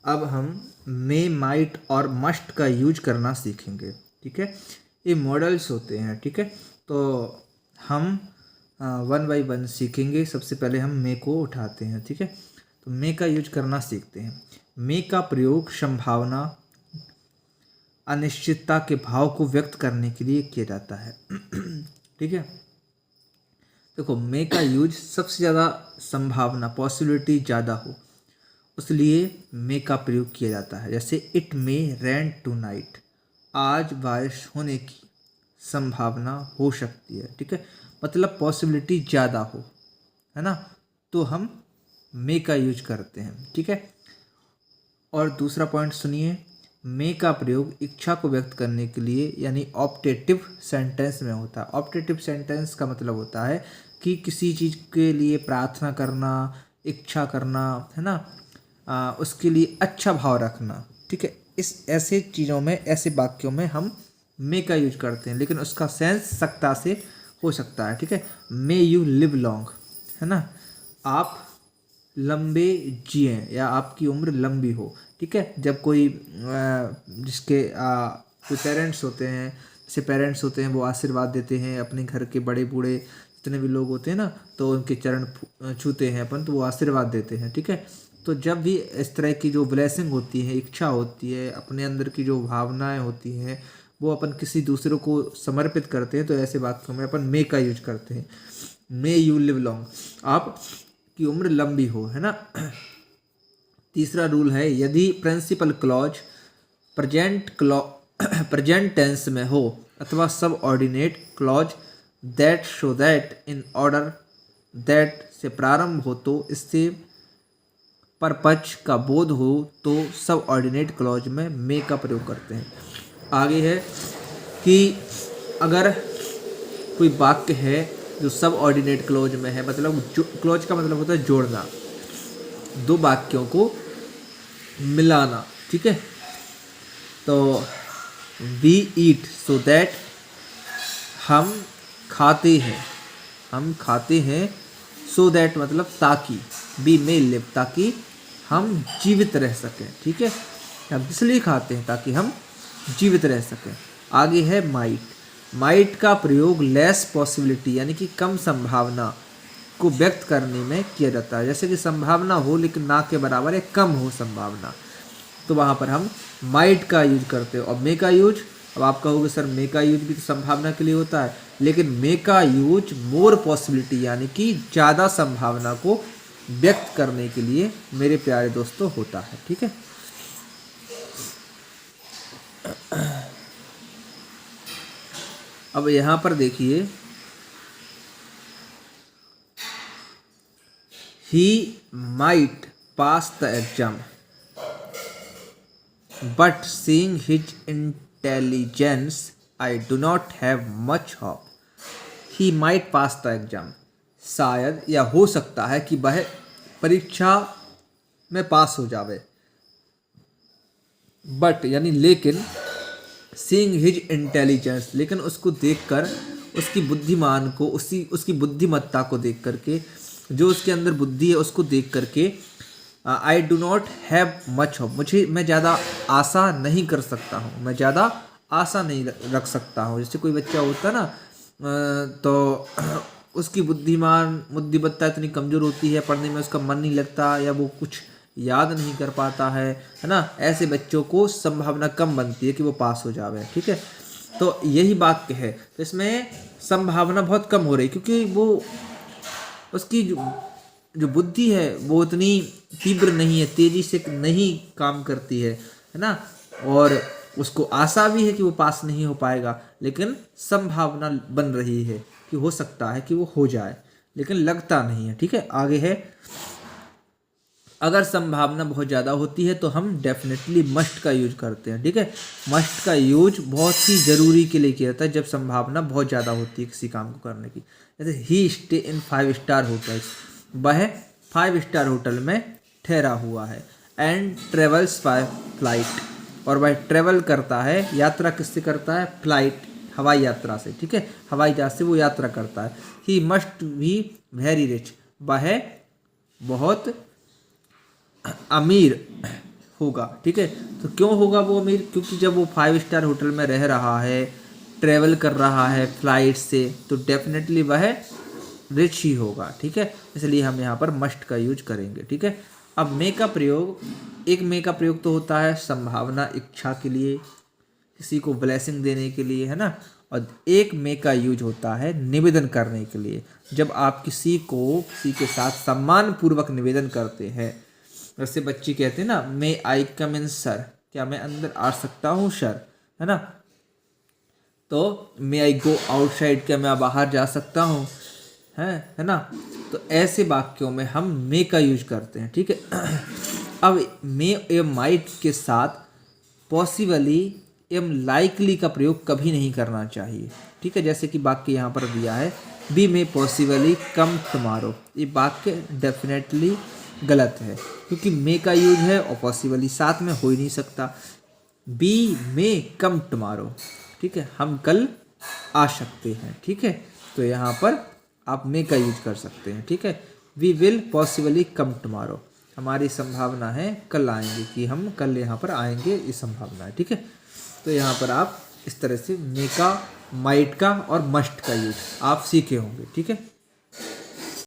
अब हम मे, माइट और मस्ट का यूज करना सीखेंगे। ठीक है, ये मॉडल्स होते हैं। ठीक है, तो हम वन बाई वन सीखेंगे। सबसे पहले हम मे को उठाते हैं। ठीक है, तो मे का यूज करना सीखते हैं। मे का प्रयोग संभावना, अनिश्चितता के भाव को व्यक्त करने के लिए किया जाता है। ठीक है, देखो मे का यूज सबसे ज़्यादा संभावना, पॉसिबिलिटी ज़्यादा हो उसलिए मे का प्रयोग किया जाता है। जैसे it may rain tonight, आज बारिश होने की संभावना हो सकती है। ठीक है, मतलब पॉसिबिलिटी ज़्यादा हो, है ना, तो हम मे का यूज करते हैं। ठीक है, और दूसरा पॉइंट सुनिए, मे का प्रयोग इच्छा को व्यक्त करने के लिए यानी ऑप्टेटिव सेंटेंस में होता है। ऑप्टेटिव सेंटेंस का मतलब होता है कि किसी चीज़ के लिए प्रार्थना करना, इच्छा करना, है ना, उसके लिए अच्छा भाव रखना। ठीक है, इस ऐसे चीज़ों में, ऐसे वाक्यों में हम मे का यूज करते हैं, लेकिन उसका सेंस सख्ता से हो सकता है। ठीक है, मे यू लिव लॉन्ग, है ना, आप लंबे जिए या आपकी उम्र लंबी हो। ठीक है, जब कोई जिसके कोई पेरेंट्स होते हैं, जैसे पेरेंट्स होते हैं वो आशीर्वाद देते हैं अपने घर के बड़े बूढ़े जितने भी लोग होते हैं ना, तो उनके चरण छूते हैं अपन, तो वो आशीर्वाद देते हैं। ठीक है, तो जब भी इस तरह की जो ब्लेसिंग होती है, इच्छा होती है, अपने अंदर की जो भावनाएं होती हैं, वो अपन किसी दूसरे को समर्पित करते हैं, तो ऐसे वाक्यों में अपन मे का यूज करते हैं। मे यू लिव लॉन्ग, आप की उम्र लंबी हो, है ना। तीसरा रूल है, यदि प्रिंसिपल क्लॉज प्रेजेंट टेंस में हो अथवा सब ordinate clause that show that in order that से प्रारंभ हो तो इससे परपच का बोध हो तो सब ऑर्डिनेट क्लॉज में मे का प्रयोग करते हैं। आगे है कि अगर कोई वाक्य है जो सब ऑर्डिनेट क्लॉज में है, मतलब क्लॉज का मतलब होता है जोड़ना, दो वाक्यों को मिलाना। ठीक है, तो वी ईट सो दैट, हम खाते हैं, हम खाते हैं, सो दैट मतलब ताकि, बी मे लिव ताकि हम जीवित रह सकें। ठीक है, हम इसलिए खाते हैं ताकि हम जीवित रह सकें। आगे है माइट, माइट का प्रयोग लेस पॉसिबिलिटी यानी कि कम संभावना को व्यक्त करने में किया जाता है। जैसे कि संभावना हो लेकिन ना के बराबर है, कम हो संभावना, तो वहाँ पर हम माइट का यूज करते हो। और मे का यूज, अब आप कहोगे सर मे का यूज भी तो संभावना के लिए होता है, लेकिन मे का यूज मोर पॉसिबिलिटी यानी कि ज़्यादा संभावना को व्यक्त करने के लिए मेरे प्यारे दोस्तों होता है। ठीक है, अब यहाँ पर देखिए, he might pass the exam but seeing his intelligence I do not have much hope. He might pass the exam, शायद या हो सकता है कि वह परीक्षा में पास हो जावे, बट यानी लेकिन, सीइंग हिज इंटेलिजेंस लेकिन उसको देखकर, उसकी बुद्धिमान को, उसकी बुद्धिमत्ता को देख करके, जो उसके अंदर बुद्धि है उसको देख करके, I do not have much hope, मैं ज़्यादा आशा नहीं कर सकता हूँ, मैं ज़्यादा आशा नहीं रख सकता हूँ। जैसे कोई बच्चा होता है ना, तो उसकी बुद्धिमत्ता इतनी कमज़ोर होती है, पढ़ने में उसका मन नहीं लगता या वो कुछ याद नहीं कर पाता है ना, ऐसे बच्चों को संभावना कम बनती है कि वो पास हो जावे। ठीक है, तो यही वाक्य है, तो इसमें संभावना बहुत कम हो रही क्योंकि वो उसकी जो बुद्धि है वो इतनी तीव्र नहीं है, तेजी से नहीं काम करती है ना, और उसको आशा भी है कि वो पास नहीं हो पाएगा, लेकिन संभावना बन रही है कि हो सकता है कि वो हो जाए, लेकिन लगता नहीं है। ठीक है, आगे है, अगर संभावना बहुत ज़्यादा होती है तो हम डेफिनेटली मस्ट का यूज करते हैं। ठीक है, मस्ट का यूज बहुत ही ज़रूरी के लिए किया जाता है जब संभावना बहुत ज़्यादा होती है किसी काम को करने की। जैसे ही स्टे इन 5 स्टार होटल्स, वह 5 स्टार होटल में ठहरा हुआ है, एंड ट्रेवल्स बाय फ्लाइट, और वह ट्रेवल करता है, यात्रा किससे करता है, फ्लाइट, हवाई यात्रा से। ठीक है, हवाई जहाज से वो यात्रा करता है। He must be very rich, वह बहुत अमीर होगा। ठीक है, तो क्यों होगा वो अमीर? क्योंकि जब वो 5 स्टार होटल में रह रहा है, ट्रेवल कर रहा है फ्लाइट से, तो डेफिनेटली वह रिच ही होगा। ठीक है, इसलिए हम यहाँ पर मस्ट का यूज करेंगे। ठीक है, अब मे का प्रयोग, एक मे का प्रयोग तो होता है संभावना, इच्छा के लिए, किसी को ब्लेसिंग देने के लिए, है ना। और एक मे का यूज होता है निवेदन करने के लिए, जब आप किसी के साथ सम्मान पूर्वक निवेदन करते हैं। जैसे बच्चे कहते हैं ना, मे आई कम इन सर, क्या मैं अंदर आ सकता हूँ सर, है ना। तो मे आई गो आउटसाइड, क्या मैं बाहर जा सकता हूँ, है ना। तो ऐसे वाक्यों में हम मे का यूज करते हैं। ठीक है, अब मे एवं माइट के साथ पॉसिबली एवं लाइकली का प्रयोग कभी नहीं करना चाहिए। ठीक है, जैसे कि वाक्य यहाँ पर दिया है, बी मे पॉसिबली कम टुमारो, ये वाक्य डेफिनेटली गलत है, क्योंकि मे का यूज है और पॉसिबली साथ में हो ही नहीं सकता। बी मे कम टुमारो, ठीक है, हम कल आ सकते हैं। ठीक है, तो यहाँ पर आप मे का यूज कर सकते हैं। ठीक है, we will possibly come tomorrow, हमारी संभावना है कल आएंगे, कि हम कल यहाँ पर आएंगे, ये संभावना है। ठीक है, तो यहाँ पर आप इस तरह से मे का, माइट का और मस्ट का यूज आप सीखे होंगे। ठीक है।